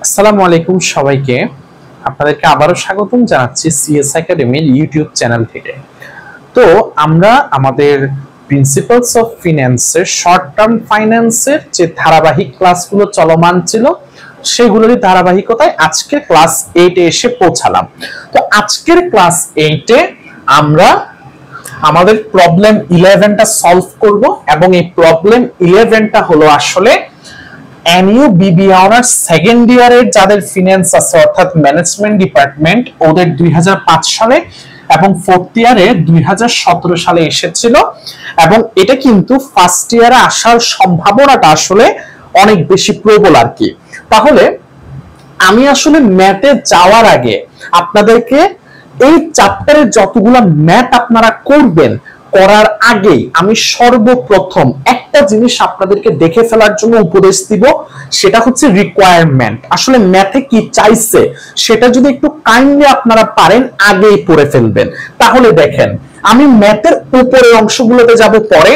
আসসালামু আলাইকুম সবাইকে। আপনাদেরকে আবারও স্বাগতম জানাচ্ছি সিএস একাডেমির ইউটিউব চ্যানেল থেকে। তো আমরা আমাদের প্রিন্সিপালস অফ ফিন্যান্সের শর্ট টার্ম ফাইন্যান্সের যে ধারাবাহিক ক্লাসগুলো চলমান ছিল সেগুলোরই ধারাবাহিকতায় আজকে ক্লাস 8 এ এসে পৌঁছালাম। তো আজকের ক্লাস 8 এ আমরা আমাদের প্রবলেম 11টা সলভ করব এবং এই প্রবলেম 11টা হলো আসলে এনইউ বিবি অনার্স সেকেন্ড ইয়ারের যাদের ফিনান্স আছে অর্থাৎ ম্যানেজমেন্ট ডিপার্টমেন্ট ওদের 2005 সালে এবং ফোর্থ ইয়ারে 2017 সালে এসেছিল এবং এটা কিন্তু ফার্স্ট ইয়ারে আসার সম্ভাবনাটা আসলে অনেক বেশি প্রবল আর কি। তাহলে আমি আসলে ম্যাথে যাওয়ার আগে আপনাদেরকে এই চ্যাপ্টারের যতগুলো ম্যাথ আপনারা করবেন করার আগেই আমি সর্বপ্রথম একটা জিনিস আপনাদেরকে দেখে ফেলার জন্য উপদেশ দিব, সেটা হচ্ছে রিকোয়ারমেন্ট। আসলে ম্যাথে কি চাইছে সেটা যদি একটু কাইন্ডলি আপনারা পারেন আগেই পড়ে ফেলবেন। তাহলে দেখেন আমি ম্যাথের উপরের অংশগুলোতে যাব পরে।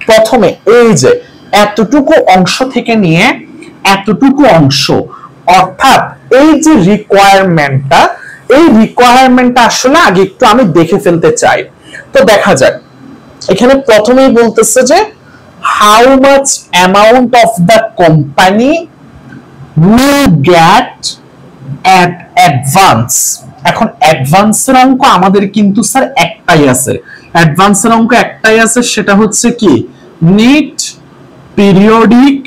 প্রথমে এই যে এতটুকু অংশ থেকে নিয়ে এতটুকু অংশ অর্থাৎ এই যে রিকোয়ারমেন্টটা, এই রিকোয়ারমেন্টটা আসলে আগে একটু আমি দেখে ফেলতে চাই। তো দেখা যাক, এখানে প্রথমেই বলতেছে যে how much amount of the company will get at advance. এখন অ্যাডভান্সের অঙ্ক আমাদের কিন্তু স্যার একটাই আছে, অ্যাডভান্সের অঙ্ক একটাই আছে, সেটা হচ্ছে কি নেট পিরিয়ডিক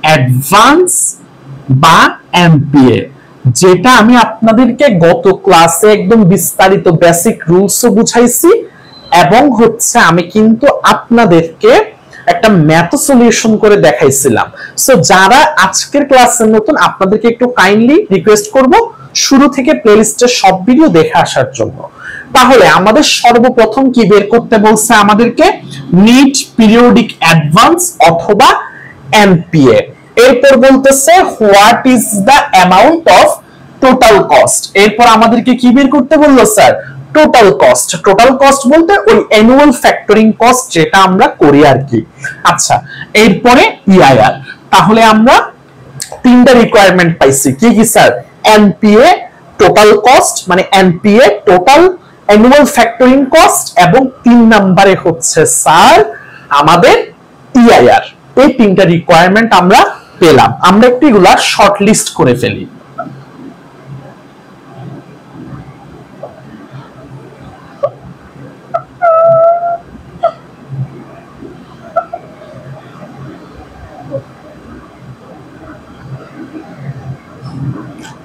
অ্যাডভান্স বা এমপিএ, যেটা আমি আপনাদেরকে গত ক্লাসে একদম বিস্তারিত বেসিক রুলসও বুঝাইছি এবং হচ্ছে আমি কিন্তু আপনাদেরকে একটা ম্যাথ সলিউশন করে দেখাইছিলাম। সো যারা আজকের ক্লাসের নতুন আপনাদেরকে একটু কাইন্ডলি রিকোয়েস্ট করব শুরু থেকে প্লেলিস্টের সব ভিডিও দেখে আসার জন্য। তাহলে আমাদের সর্বপ্রথম কি বের করতে বলছে আমাদেরকে, নেট পিরিয়ডিক অ্যাডভান্স অথবা এনপিএ। এরপর বলতেছে what is the amount of total cost. এরপর আমাদেরকে কি বের করতে বললো sir, total cost. Total cost বলতে ওই অ্যানুয়াল ফ্যাক্টরিং কস্ট যেটা আমরা করি আর কি। আচ্ছা, এরপরে ইআইআর। তাহলে আমরা তিনটা রিকোয়ারমেন্ট পাইছি, কি কি স্যার, এনপিএ টোটাল কস্ট মানে NPA total annual factoring cost এবং 3 নম্বরে হচ্ছে স্যার আমাদের ইআইআর। এই তিনটা রিকোয়ারমেন্ট আমরা পেলাম। আমরা একটু এগুলা শর্ট লিস্ট করে ফেলি।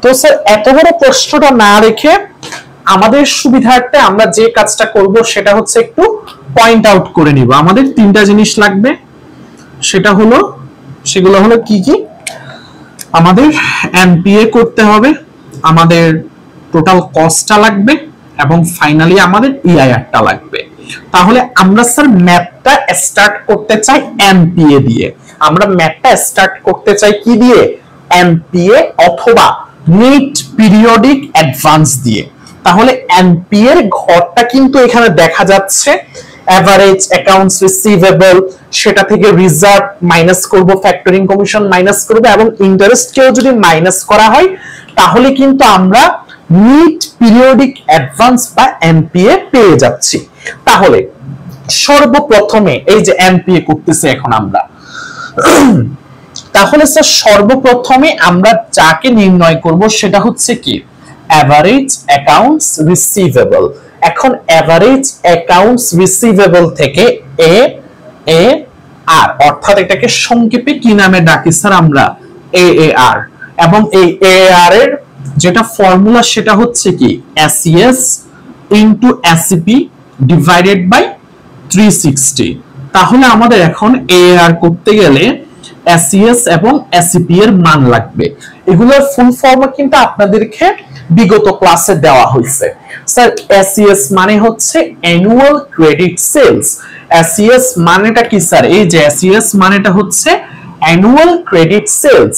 তো স্যার এত বড় প্রশ্নটা না রেখে আমাদের সুবিধার্থে আমরা যে কাজটা করব সেটা হচ্ছে একটু পয়েন্ট আউট করে নিব। আমাদের তিনটা জিনিস লাগবে, সেগুলো হলো কি কি, আমাদের এনপিএ করতে হবে, আমাদের টোটাল কস্টটা লাগবে এবং ফাইনালি আমাদের ইআইআরটা লাগবে। তাহলে আমরা স্যার ম্যাথটা স্টার্ট করতে চাই এনপিএ দিয়ে। আমরা ম্যাথটা স্টার্ট করতে চাই কি দিয়ে, এনপিএ অথবা নেট পিরিয়ডিক অ্যাডভান্স দিয়ে। তাহলে এনপিএ এর ঘরটা কিন্তু এখানে দেখা যাচ্ছে, এভারেজ অ্যাকাউন্টস রিসিভেবল, সেটা থেকে রিজার্ভ মাইনাস করব, ফ্যাক্টরিং কমিশন মাইনাস করব এবং ইন্টারেস্ট কেও যদি মাইনাস করা হয় তাহলে কিন্তু আমরা নেট পিরিয়ডিক অ্যাডভান্স বা এনপিএ পেয়ে যাচ্ছি। তাহলে সর্বপ্রথমে এই যে এনপিএ করতেছে এখন আমরা, তাহলে স্যার সর্বপ্রথমে আমরা যাকে নির্ণয় করব সেটা হচ্ছে কি এভারেজ অ্যাকাউন্টস রিসিভেবল। এখন এভারেজ অ্যাকাউন্টস রিসিভেবল থেকে এ আর অর্থাৎ এটাকে সংক্ষেপে কি নামে ডাকি স্যার আমরা, এআর। এবং এই এআর এর যেটা ফর্মুলা সেটা হচ্ছে কি SES into ACP divided by 360। তাহলে আমাদের এখন এআর করতে গেলে এসইএস এবং এসিপি এর মান লাগবে। এগুলোর ফুল ফর্ম কিন্তু আপনাদেরকে বিগত ক্লাসে দেওয়া হয়েছে। স্যার এসইএস মানে হচ্ছে অ্যানুয়াল ক্রেডিট সেলস। এসইএস মানেটা কি স্যার, এই যে এসইএস মানেটা হচ্ছে অ্যানুয়াল ক্রেডিট সেলস।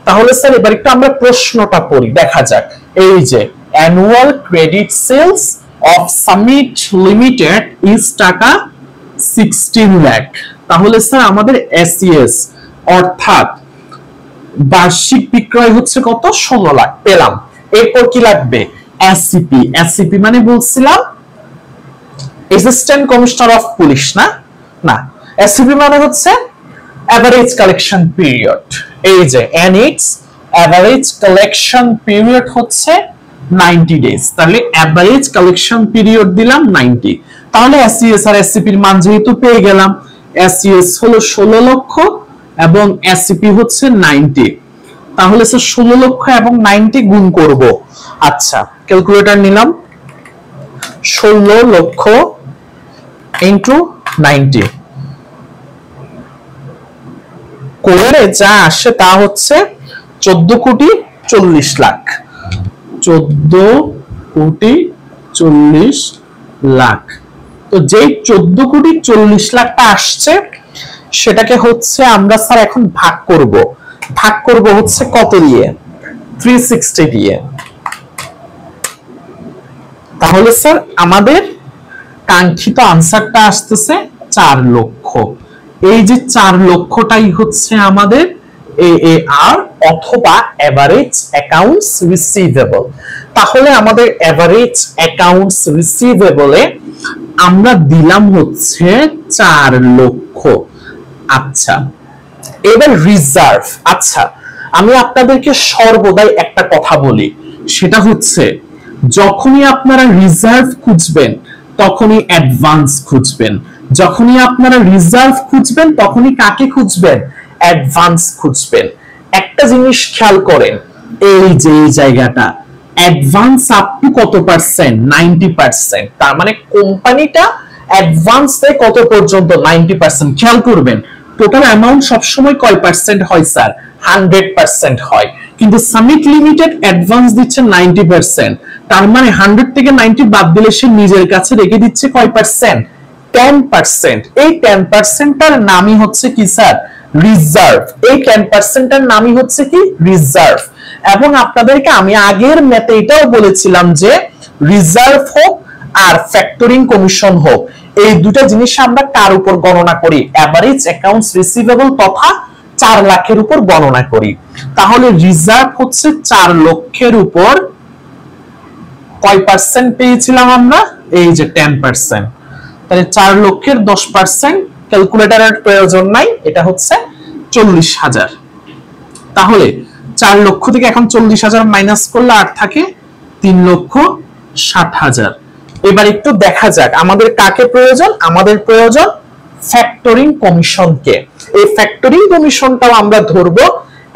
তাহলে স্যার এবার একটু আমরা প্রশ্নটা পড়ি, দেখা যাক। এই যে annual credit sales of summit limited is টাকা 16 লাখ। তাহলে স্যার আমাদের এসইএস অর্থাৎ বার্ষিক বিক্রয় হচ্ছে কত 16 লাখ পেলাম। এরপর কি লাগবে এসসিপি। এসসিপি মানে বলছিলাম অ্যাসিস্ট্যান্ট কমিশনার অফ পুলিশ না, না এসসিপি মানে হচ্ছে এভারেজ কালেকশন পিরিয়ড। এই যে এনএক্স এভারেজ কালেকশন পিরিয়ড হচ্ছে 90 ডেজ, তাহলে এভারেজ কালেকশন পিরিয়ড দিলাম 90। তাহলে এসসিএস আর এসসিপি এর মান যেহেতু পেয়ে গেলাম, এসসিএস হলো 16 লক্ষ এবং এসসিপি হচ্ছে 90, তাহলে স্যার 16 লক্ষ এবং 90 গুণ করব। আচ্ছা ক্যালকুলেটর নিলাম, 16 লক্ষ ইনটু 90 করে যা আসে তা হচ্ছে 14 কোটি 40 লাখ। 14 কোটি 40 লাখ। তো যেই 14 কোটি 40 লাখটা আসছে সেটাকে হচ্ছে আমরা স্যার এখন ভাগ করব। ভাগ করব হচ্ছে কত দিয়ে 360 দিয়ে। তাহলে স্যার আমাদের কাঙ্ক্ষিত আনসারটা আসতেছে 4 লক্ষ। এই যে 4 লক্ষটাই হচ্ছে আমাদের এএআর অথবা এভারেজ অ্যাকাউন্টস রিসিভেবল। তাহলে আমাদের এভারেজ অ্যাকাউন্টস রিসিভেবলে আমরা দিলাম হচ্ছে 4 লক্ষ। আচ্ছা এবার রিজার্ভ। আচ্ছা আমি আপনাদেরকে সর্বদাই একটা কথা বলি, সেটা হচ্ছে যখনই আপনারা রিজার্ভ খুঁজবেন তখনই অ্যাডভান্স খুঁজবেন, যখনই আপনারা রিজার্ভ খুঁজবেন তখনই কাকে খুঁজবেন অ্যাডভান্স খুঁজবেন। একটা জিনিস খেয়াল করেন, এই যে এই জায়গাটা অ্যাডভান্স আপ টু কত পার্সেন্ট 90%, তার মানে কোম্পানিটা অ্যাডভান্স দেয় কত পর্যন্ত 90%। খেয়াল করবেন টোটাল অ্যামাউন্ট সবসময় কয় পার্সেন্ট হয় স্যার 100% হয়, কিন্তু সামিট লিমিটেড অ্যাডভান্স দিচ্ছে 90%, তার মানে 100 থেকে 90 বাদ দিলে সে নিজের কাছে রেখে দিচ্ছে কয় পার্সেন্ট 10%। এই 10%টার নামই হচ্ছে কি স্যার রিজার্ভ। এই 10%টার নামই হচ্ছে কি রিজার্ভ। এবং আপনাদেরকে আমি আগের ম্যাথে এটাও বলেছিলাম যে রিজার্ভ হোক আর ফ্যাক্টরিং কমিশন হোক, এই দুটো জিনিস আমরা কার উপর গণনা করি এভারেজ অ্যাকাউন্টস রিসিভেবল তথা 4 লাখের উপর গণনা করি। তাহলে রিজার্ভ হচ্ছে 4 লক্ষের উপর কয় পার্সেন্ট পেয়েছিলাম আমরা এই যে 10%, তাহলে 4 লক্ষের 10% ক্যালকুলেটরের প্রয়োজন নাই, এটা হচ্ছে 40,000। তাহলে 4 লক্ষ থেকে এখন 40,000 মাইনাস করলে আর থাকে 3,60,000। এবার একটু দেখা যাক আমাদের কাকে প্রয়োজন, আমাদের প্রয়োজন ফ্যাক্টরিং কমিশনকে। এই ফ্যাক্টরিং কমিশনটাও আমরা ধরবো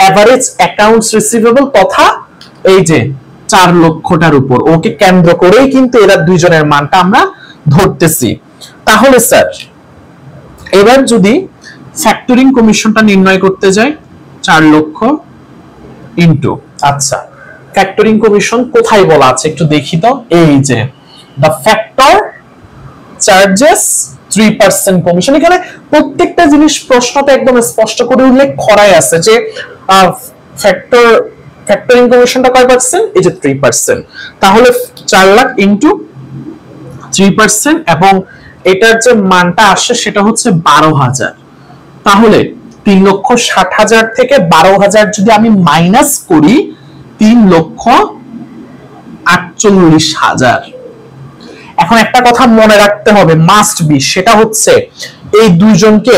এভারেজ অ্যাকাউন্টস রিসিভেবল তথা এই যে 4 লক্ষটার উপর, ওকে কেন্দ্র করেই কিন্তু এরা দুইজনের মানটা আমরা ধরতেছি। তাহলে স্যার এবার যদি ফ্যাক্টরিং কমিশনটা নির্ণয় করতে যাই 4 লক্ষ ইনটু, আচ্ছা ফ্যাক্টরিং কমিশন কোথায় বলা আছে একটু দেখি তো, এই যে the factor charges 3% কমিশন। এখানে প্রত্যেকটা জিনিস প্রশ্নতে একদম স্পষ্ট করে উল্লেখ করাই আছে যে ফ্যাক্টরিং কমিশনটা কয় পার্সেন্ট এই যে 3%। তাহলে 4 লাখ ইনটু 3% এবং এটার যে মানটা আসে সেটা হচ্ছে 12,000। তাহলে 3,60,000 থেকে 12,000 যদি আমি মাইনাস করি 3,48,000। এখন একটা কথা মনে রাখতে হবে মাস্ট বি, সেটা হচ্ছে এই দুইজনকে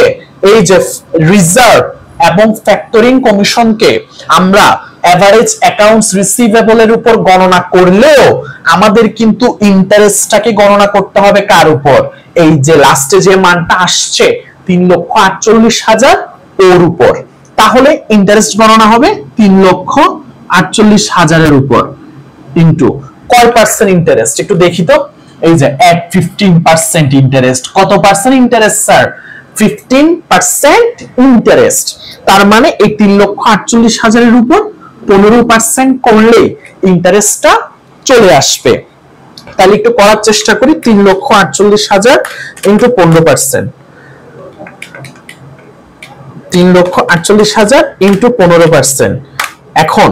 এই যে রিজার্ভ এবং ফ্যাক্টরিং কমিশনকে আমরা এভারেজ অ্যাকাউন্টস রিসিভেবলের উপর গণনা করলেও আমাদের কিন্তু ইন্টারেস্টটাকে গণনা করতে হবে কার উপর, এই যে লাস্টে যে মানটা আসছে 3,48,000 ওর উপর। তাহলে ইন্টারেস্ট গণনা হবে 3,48,000 এর উপর ইনটু কয় পার্সেন্ট ইন্টারেস্ট একটু দেখি তো, এই যে at 15% ইন্টারেস্ট। কত পার্সেন্ট ইন্টারেস্ট স্যার 15% ইন্টারেস্ট। তার মানে এই 3,48,000 এর উপর 15% করলে ইন্টারেস্টটা চলে আসবে। তাহলে একটু করার চেষ্টা করি 3,48,000 ইনটু 15%, 3,48,000 ইনটু 15%। এখন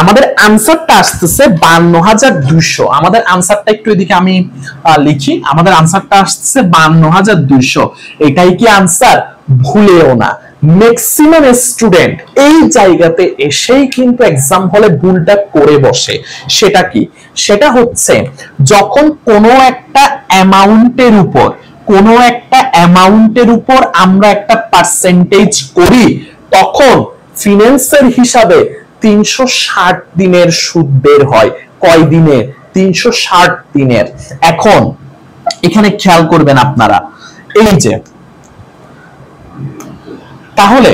আমাদের আনসারটা আসতেছে 52,200। আমাদের আনসারটা একটু এদিকে আমি লিখি, আমাদের আনসারটা আসতেছে 52,200। এটাই কি আনসার ভুলেও না। ম্যাক্সিমাম স্টুডেন্ট এই জায়গাতে এসেই কিন্তু এক্সাম হলে ভুলটা করে বসে। সেটা কি? সেটা হচ্ছে যখন কোনো একটা অ্যামাউন্টের উপর আমরা একটা পার্সেন্টেজ করি, তখন ফিন্যান্সের হিসাবে 360 দিনের সুদ বের হয়। কয় দিনের? 360 দিনের। এখন এখানে খেয়াল করবেন আপনারা, এই যে তাহলে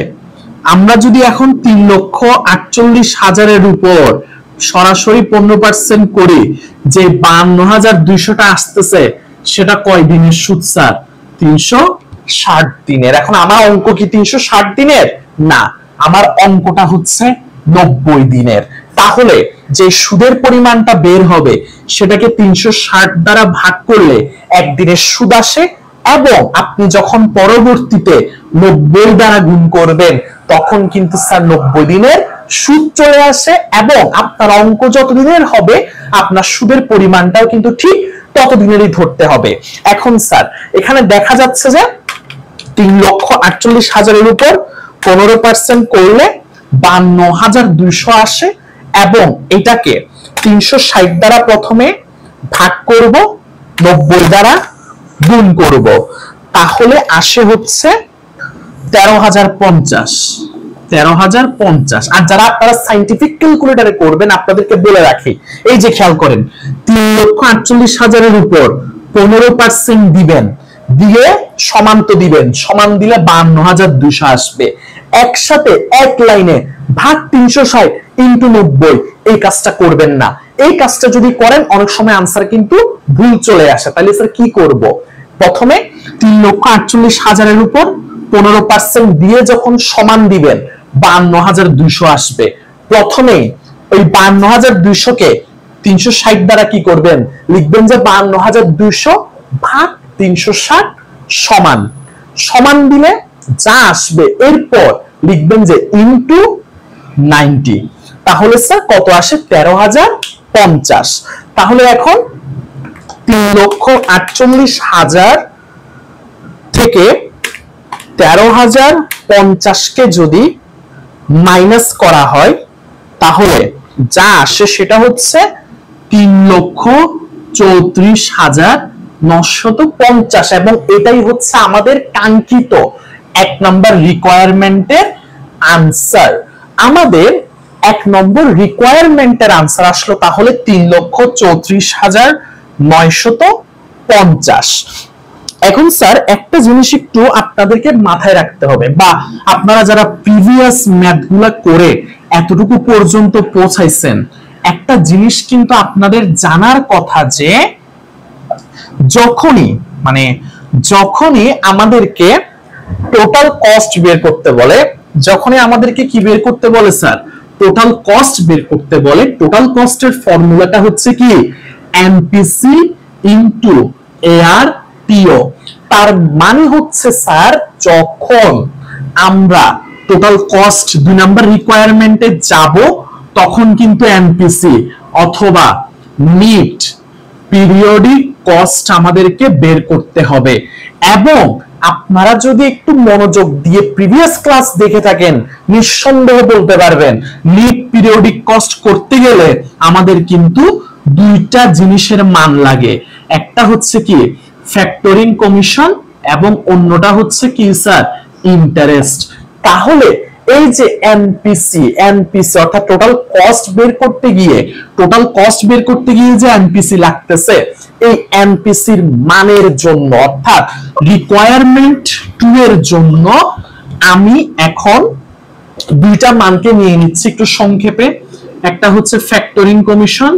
আমরা যদি এখন 3,48,000-এর উপর সরাসরি 15% করি, যে 52,200টা আসতেছে সেটা কয় দিনের সুদ স্যার? 360 দিনের। এখন আমার অঙ্ক কি 360 দিনের? না, আমার অঙ্কটা হচ্ছে 90 দিনের। তাহলে যে সুদের পরিমাণটা বের হবে সেটাকে 360 দ্বারা ভাগ করলে একদিনের সুদ আসে, এবং আপনি যখন পরবর্তীতে 90 দ্বারা গুণ করবেন তখন কিন্তু স্যার 90 দিনের সুদ চলে আসে, এবং আপনার অঙ্ক যত দিনের হবে আপনার সুদের পরিমাণটাও কিন্তু ঠিক তত দিনেরই ধরতে হবে। এখন স্যার এখানে দেখা যাচ্ছে যে 3,48,000-এর উপর 15% করলে 52,200 আসে, এবং এটাকে 360 দ্বারা প্রথমে ভাগ করব, 90 দ্বারা গুণ করব, তাহলে আসে হচ্ছে 13,050। আর যারা আপনারা সায়েন্টিফিক ক্যালকুলেটরে করবেন আপনাদেরকে বলে রাখি, এই যে খেয়াল করেন 3,48,000-এর উপর 15% দিবেন, দিয়ে সমান্ত দিবেন, সমান দিলে 52,200 আসবে। একসাথে এক লাইনে ভাগ 360 ইনটু 90, এই কাজটা করবেন না। এই কাজটা যদি করেন অনেক সময় আনসার কিন্তু ভুল চলে আসে। তাহলে স্যার কি করব? প্রথমে 3,48,000-এর উপর 15% দিয়ে যখন সমান দিবেন 52,200 আসবে। প্রথমে ওই 52,200-কে 360 দ্বারা কি করবেন? লিখবেন যে 52,200 ভাগ 360 সমান, সমান দিলে যা আসবে এরপর লিখবেন যে ইনটু 90। তাহলে স্যার কত আসে? 13,050। তাহলে এখন 3,48,000 থেকে 13,050-কে যদি মাইনাস করা হয় তাহলে যা আসে সেটা হচ্ছে 3,34,950, এবং এটাই হচ্ছে আমাদের কাঙ্ক্ষিত 1 নম্বর রিকোয়ারমেন্টের আনসার। আমাদের 1 নম্বর রিকোয়ারমেন্টের আনসার আসলো তাহলে 3,34,950। এখন স্যার একটা জিনিস একটু আপনাদেরকে মাথায় রাখতে হবে, বা আপনারা যারা প্রিভিয়াস ম্যাথগুলা করে এতটুকু পর্যন্ত পৌঁছাইছেন, একটা জিনিস কিন্তু আপনাদের জানার কথা যে যখনই আমাদেরকে টোটাল কস্ট বের করতে বলে, যখনই আমাদেরকে কি বের করতে বলে স্যার? টোটাল কস্ট বের করতে বলে। টোটাল কস্টের ফর্মুলাটা হচ্ছে কি? MPC into ARTO. তার মানে হচ্ছে স্যার যখন আমরা টোটাল কস্ট 2 নাম্বার রিকোয়ারমেন্টে যাব তখন কিন্তু এমপিসি অথবা নিট পিরিয়ডিক কস্ট আমাদেরকে বের করতে হবে। এবং আপনারা যদি একটু মনোযোগ দিয়ে প্রিভিয়াস ক্লাস দেখে থাকেন নিঃসন্দেহে বলতে পারবেন নিট পিরিয়ডিক কস্ট করতে গেলে আমাদের কিন্তু দুইটা জিনিসের মান লাগে। একটা হচ্ছে কি? ফ্যাক্টরিং কমিশন, এবং অন্যটা হচ্ছে কি স্যার? ইন্টারেস্ট। তাহলে এই যে এনপিসি অর্থাৎ টোটাল কস্ট বের করতে গিয়ে যে এনপিসি লাগতেছে, এই এনপিসির মানের জন্য অর্থাৎ রিকোয়ারমেন্ট 2 এর জন্য আমি এখন দুইটা মানকে নিয়ে নিচ্ছি একটু সংক্ষেপে। একটা হচ্ছে ফ্যাক্টরিং কমিশন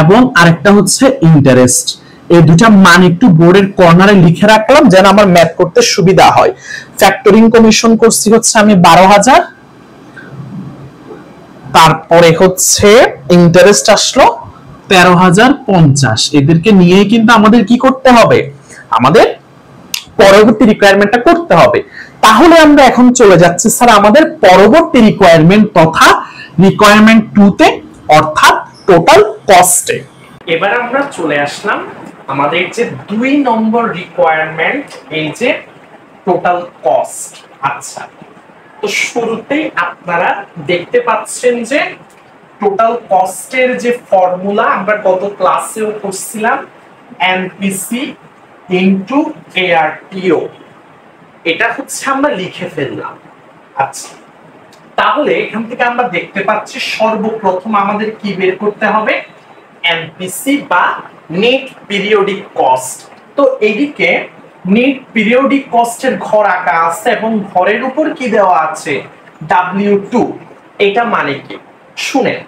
এবং আরেকটা হচ্ছে ইন্টারেস্ট। এই দুটা মান একটু বোর্ডের কর্নারে লিখে রাখলাম যেন আমার ম্যাথ করতে সুবিধা হয়। ফ্যাক্টরিং কমিশন করছি হচ্ছে আমি 12,000, তারপরে হচ্ছে ইন্টারেস্ট আসলো 13,050। এদেরকে নিয়ে কিন্তু আমাদের কি করতে হবে? আমাদের পরবর্তী রিকোয়ারমেন্টটা করতে হবে। তাহলে আমরা এখন চলে যাচ্ছি স্যার আমাদের পরবর্তী রিকোয়ারমেন্ট তথা রিকোয়ারমেন্ট 2 তে, অর্থাৎ টোটাল কস্টে। এবার আমরা চলে আসলাম আমাদের যে 2 নম্বর রিকোয়ারমেন্ট, এই যে টোটাল কস্ট। আচ্ছা, তো শুরুতেই আপনারা দেখতে পাচ্ছেন যে টোটাল কস্টের যে ফর্মুলা আমরা গত ক্লাসেও করছিলাম, এনপিসি ইনটু এআরটিও, এটা হচ্ছে আমরা লিখে ফেললাম। আচ্ছা, তাহলে এখান থেকে আমরা দেখতে পাচ্ছি সর্বপ্রথম আমাদের কি বের করতে হবে, এনপিসি বা নেট পিরিয়ডিক কস্ট। তো এদিকে নেট পিরিয়ডিক কস্টের ঘর আঁকা আছে এবং ঘরের উপর কি দেওয়া আছে, W2। এটা মানে কি শুনেন,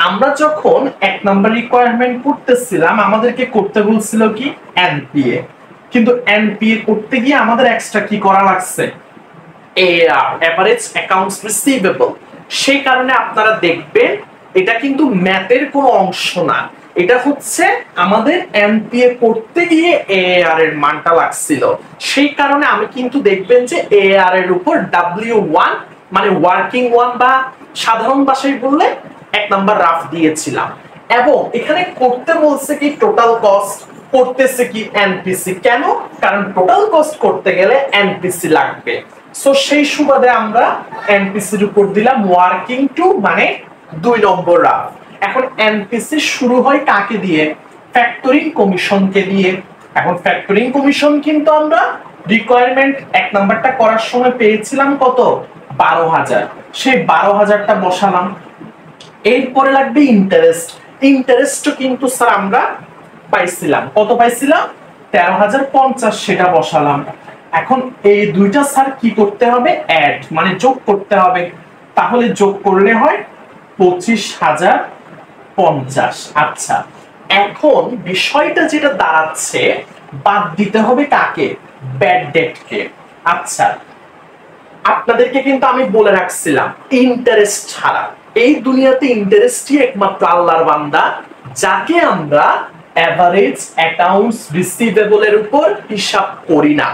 আমরা যখন 1 নাম্বার রিকোয়ারমেন্ট করতেছিলাম আমাদেরকে করতে বলছিল কি এনপিএ, কিন্তু এনপিএ করতে গিয়ে আমাদের এক্সট্রা কি করা লাগছে, এআর, এভারেজ অ্যাকাউন্টস রিসিভেবল। সেই কারণে আপনারা দেখবেন এটা কিন্তু ম্যাথের কোনো অংশ না, এটা হচ্ছে আমাদের এনপিএ করতে গিয়ে এআর এর মানটা লাগছিল। সেই কারণে আমি কিন্তু দেখবেন যে এআর এর উপর W1 মানে ওয়ার্কিং ওয়ান বা সাধারণ ভাষায় বললে 1 নাম্বার রাফ দিয়েছিলাম। এবং এখানে করতে বলছে কি টোটাল কস্ট, করতেছে কি এনপিসি। কেন? কারণ টোটাল কস্ট করতে গেলে এনপিসি লাগবে। সো সেই সুবাদে আমরা এনপিসির উপর দিলাম ওয়ার্কিং টু মানে 2 নম্বর রাফ। এখন এনপিসি শুরু হয় কাকে দিয়ে, ফ্যাক্টরিং কমিশনকে দিয়ে। এখন ফ্যাক্টরিং কমিশন কিন্তু আমরা রিকোয়ারমেন্ট 1 নাম্বারটা করার সময় পেয়েছিলাম কত, 12,000। সেই 12,000টা বসালাম। এরপরে লাগবে ইন্টারেস্ট, ইন্টারেস্টও কিন্তু স্যার আমরা পাইছিলাম, কত পাইছিলাম, 13,050, সেটা বসালাম। এখন এই দুইটা স্যার কি করতে হবে, অ্যাড মানে যোগ করতে হবে। তাহলে যোগ করলে হয় 25,050। আচ্ছা, এখন বিষয়টা যেটা দাঁড়াচ্ছে, বাদ দিতে হবে কাকে, ব্যাড ডেটকে। আচ্ছা, আপনাদেরকে কিন্তু আমি বলে রাখছিলাম ইন্টারেস্ট ছাড়া এই দুনিয়াতে ইন্টারেস্টই একমাত্র আল্লাহর বান্দা, যাকে আমরা এভারেজ অ্যাকাউন্টস রিসিভেবলের উপর হিসাব করি না।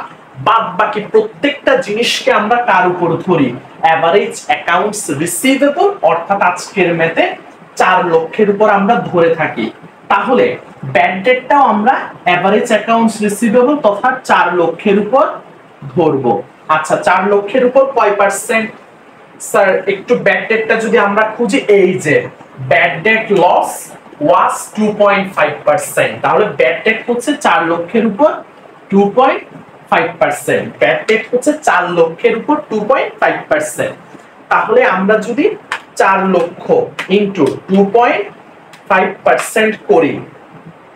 বাদ বাকি প্রত্যেকটা জিনিসকে আমরা কার উপর ধরি, এভারেজ অ্যাকাউন্টস রিসিভেবল, অর্থাৎ আজকের ম্যাথে 4 লক্ষের উপর আমরা ধরে থাকি। তাহলে ব্যাড ডেটটাও আমরা এভারেজ অ্যাকাউন্টস রিসিভেবল তথা 4 লক্ষের উপর ধরবো। আচ্ছা, 4 লক্ষের উপর কয় পার্সেন্ট, স্যার একটু ব্যাড ডেটটা যদি আমরা খুঁজি, এই যে ব্যাড ডেট লস ওয়াজ 2.5%, তাহলে ব্যাড ডেট হচ্ছে 4 লক্ষের উপর 2.5%। ব্যাড ডেট হচ্ছে 4 লক্ষের উপর 2.5%। তাহলে আমরা যদি 4 লক্ষ ইনটু 2.5% করি,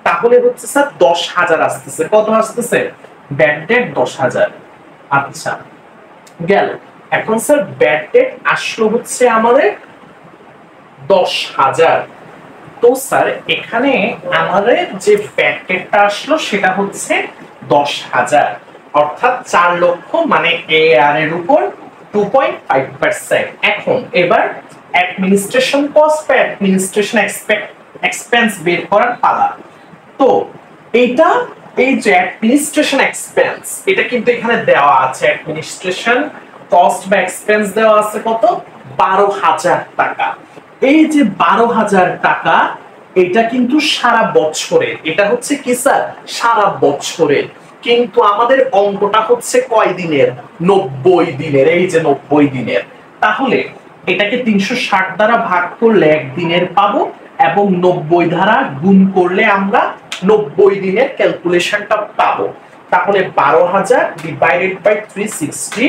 তাহলে হচ্ছে স্যার 10,000 আসতেছে। কত আসতেছে, ব্যাড ডেট 10,000। আচ্ছা, গেল। এখন স্যার ব্যাড ডেট আসলো হচ্ছে আমাদের 10,000। তো স্যার এখানে আমাদের যে ব্যাড ডেটটা আসলো সেটা হচ্ছে 10,000, অর্থাৎ 4 লক্ষ মানে এআর এর উপর 2.5%। এখন এবার অ্যাডমিনিস্ট্রেশন কস্ট বা অ্যাডমিনিস্ট্রেশন এক্সপেন্স বের করার পালা। তো এইটা, এই যে অ্যাডমিনিস্ট্রেশন এক্সপেন্স, এটা কিন্তু এখানে দেওয়া আছে, অ্যাডমিনিস্ট্রেশন কস্ট বা এক্সপেন্স দেওয়া আছে কত, 12,000 টাকা। এই যে 12,000 টাকা, এটা কিন্তু সারা বছরের, এটা হচ্ছে কি স্যার, সারা বছরের। কিন্তু আমাদের অঙ্কটা হচ্ছে কয় দিনের, 90 দিনের। এই যে 90 দিনের। তাহলে এটাকে 360 দ্বারা ভাগ করলে 1 দিনের পাবো এবং 90 দ্বারা গুণ করলে আমরা 90 দিনের ক্যালকুলেশনটা পাবো। তাহলে 12,000 ডিভাইডেড বাই 360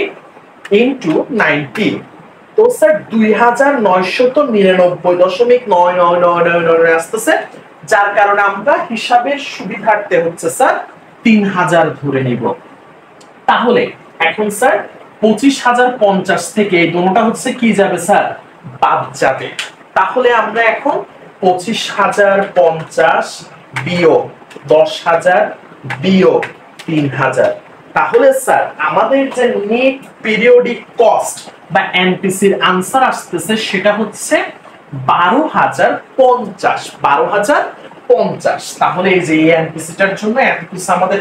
ইনটু 90, তো স্যার 2,999.9999 আসতেছে, যার কারণে আমরা হিসাবের সুবিধার্থে হচ্ছে স্যার 3,000 ধরে নিব। তাহলে এখন স্যার 25,050 থেকে এই দুটোটা হচ্ছে কি যাবে স্যার, বাদ যাবে। তাহলে আমরা এখন 25,050 বিয়োগ 10,000 বিয়োগ 3,000, তাহলে স্যার আমাদের যে নেট পিরিয়ডিক কস্ট বা এনপিসির আনসার আসতেছে সেটা হচ্ছে 12,050। 12,050। তাহলে এই যে এনপিসিটার জন্য এত কিছু আমাদের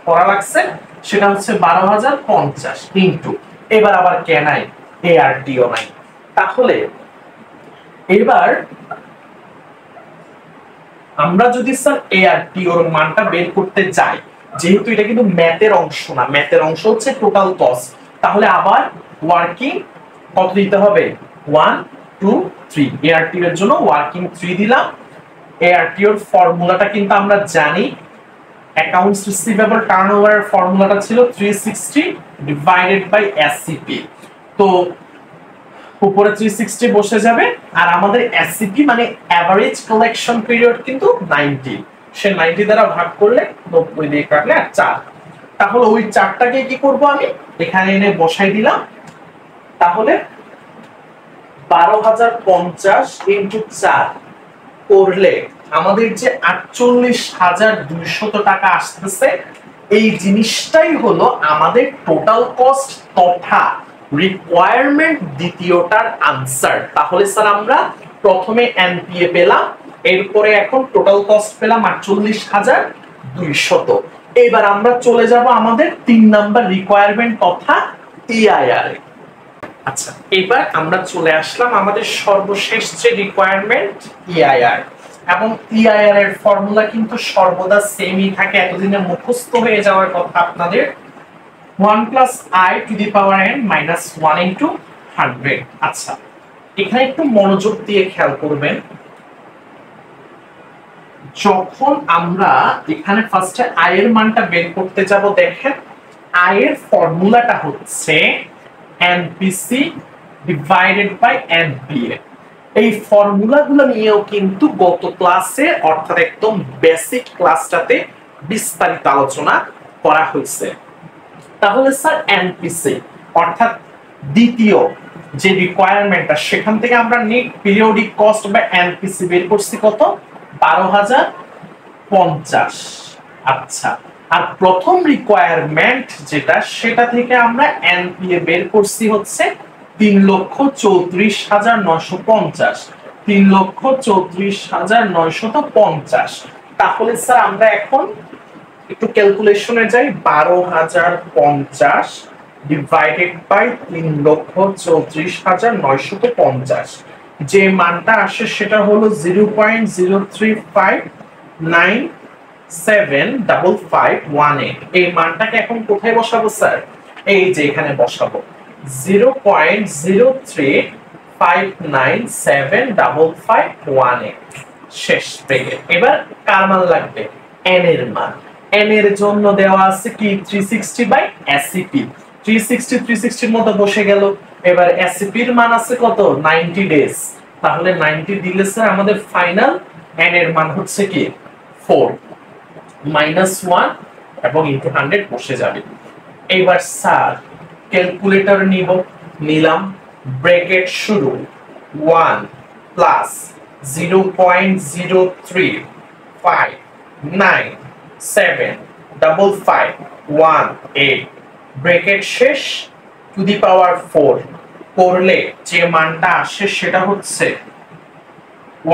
করা লাগছে, সেটা হচ্ছে 12,050 ইনটু, এবার আবার কে নাই, এআরটিও নাই। তাহলে এবার আমরা যদি স্যার এআরটিওর মানটা বের করতে যাই, যেহেতু এটা কিন্তু ম্যাথের অংশ না, ম্যাথের অংশ হচ্ছে টোটাল কস্ট, তাহলে আবার ওয়ার্কিং কত দিতে হবে 1 2 3, ART এর জন্য ওয়ার্কিং 3 দিলাম। ART এর ফর্মুলাটা কিন্তু আমরা জানি, অ্যাকাউন্টস রিসিভেবল টার্নওভার এর ফর্মুলাটা ছিল 360 ডিভাইডেড বাই SCP। তো উপরে 360 বসে যাবে, আর আমাদের SCP মানে এভারেজ কালেকশন পিরিয়ড কিন্তু 90, সে 90 দ্বারা ভাগ করলে 90 দিয়ে কাটলে আর 4, তাহলে ওই 4টাকে কি করব আমি এখানে এনে বসাই দিলাম। তাহলে 12050 ইনটু 4 করলে আমাদের যে 48,200 টাকা আসতেছে, এই জিনিসটাই হলো আমাদের টোটাল কস্ট তথা রিকোয়ারমেন্ট দ্বিতীয়টার আনসার। তাহলে স্যার আমরা প্রথমে এনপিএ পেলাম, এরপরে এখন টোটাল কস্ট পেলাম 48,200। এবার আমরা চলে যাব আমাদের 3 নাম্বার রিকোয়ারমেন্ট তথা ইআইআর। আচ্ছা, এবার আমরা চলে আসলাম আমাদের সর্বশেষ যে রিকোয়ারমেন্ট ইআইআর, এবং ইআইআর এর ফর্মুলা কিন্তু সর্বদা সেমই থাকে, এতদিনে মুখস্থ হয়ে যাওয়ার কথা আপনাদের 1 plus I to the power n minus 1 into 100। আচ্ছা, এখানে একটু মনোযোগ দিয়ে খেয়াল করবেন, যখন আমরা এখানে ফার্স্টে আই এর মানটা বের করতে যাব, দেখেন আই এর ফর্মুলাটা হচ্ছে এনপিসি ডিভাইডেড বাই এনপিএ। এই ফর্মুলাগুলো নিয়েও কিন্তু গত ক্লাসে অর্থাৎ একদম বেসিক ক্লাসটাতে বিস্তারিত আলোচনা করা হয়েছে। তাহলে স্যার এনপিসি অর্থাৎ দ্বিতীয় যে রিকোয়ারমেন্টটা, সেখান থেকে আমরা নেট পিরিয়ডিক কস্ট বা এনপিসি বের করছি কত 12,050। আচ্ছা, আর প্রথম রিকোয়ারমেন্ট যেটা, সেটা থেকে আমরা এনপিএ বের করছি হচ্ছে 3,34,950, 3,34,950। তাহলে স্যার আমরা এখন একটু ক্যালকুলেশনে যাই, 12,050 ডিভাইডেড বাই 3,34,950, যে মানটা আসে সেটা হলো 0.035975518। এই মানটাকে এখন কোথায় বসাবো স্যার? এই যে এখানে বসাবো 0.035975518 শেষ ব্রেকেট। এবার কার মান লাগবে? n এর মান। n এর জন্য দেওয়া আছে কি 360 বাই SCP, 360 এর মধ্যে বসে গেল। এবার SCP এর মান আছে কত 90 ডেজ, তাহলে 90 দিলে স্যার আমাদের ফাইনাল n এর মান হচ্ছে কি 4 মাইনাস 1 এবং ইনটু 100 বসে যাবে। এবার স্যার ক্যালকুলেটর নিলাম, ব্র্যাকেট শুরু 1 প্লাস 0.035975518 ব্র্যাকেট শেষ টু দি পাওয়ার 4 করলে যে মানটা আসে সেটা হচ্ছে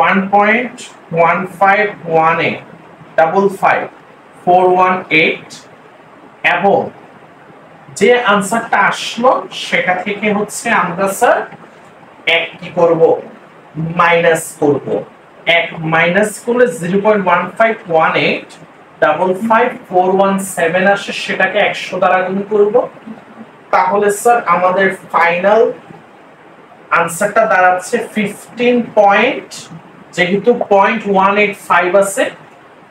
1.151855418 এবং যে আনসারটা আসলো সেটা থেকে হচ্ছে আমরা স্যার এক কি করব মাইনাস করব। এক মাইনাস করলে 0.151855417 আসে, সেটাকে 100 দ্বারা গুণ করব। তাহলে স্যার আমাদের ফাইনাল আনসারটা দাঁড়াচ্ছে 15 পয়েন্ট, যেহেতু 0.185 আছে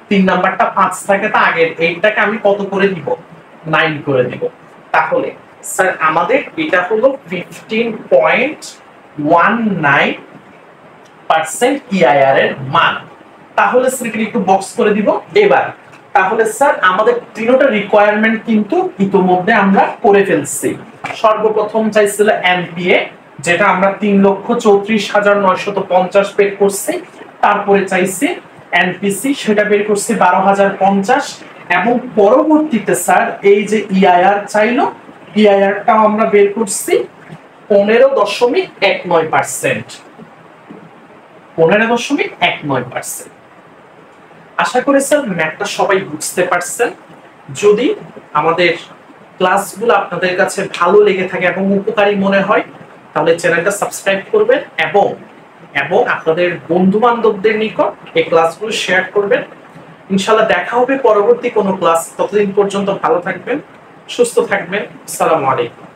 3 নাম্বারটা 5 থাকে, তা আগের এইটাকে আমি কত করে দিব 9 করে দিব। তাহলে স্যার আমাদের এটা হলো 15.19% ইআইআর এর মান। তাহলে স্যার একটু বক্স করে দিব। এবার তাহলে স্যার আমাদের তিনটা রিকোয়ারমেন্ট কিন্তু ইতোমধ্যে আমরা করে ফেলছি। সর্বপ্রথম চাইছিল এনপিএ, যেটা আমরা 3,34,950 বের করছি। তারপরে চাইছি এনপিসি, সেটা বের করছি 12,050, এবং পরবর্তীতে স্যার এই যে ইআইআর চাইলো, ইআইআরটাও আমরা বের করছি 15.19%। 15.19%। আশা করি স্যার ম্যাথটা সবাই বুঝতে পারছেন। যদি আমাদের ক্লাসগুলো আপনাদের কাছে ভালো লেগে থাকে এবং উপকারী মনে হয়, তাহলে চ্যানেলটা সাবস্ক্রাইব করবেন এবং আপনাদের বন্ধু বান্ধবদের নিকট এই ক্লাসগুলো শেয়ার করবেন। ইনশাআল্লাহ দেখা হবে পরবর্তী কোনো ক্লাস। ততদিন পর্যন্ত ভালো থাকবেন, সুস্থ থাকবেন। আসসালামু আলাইকুম।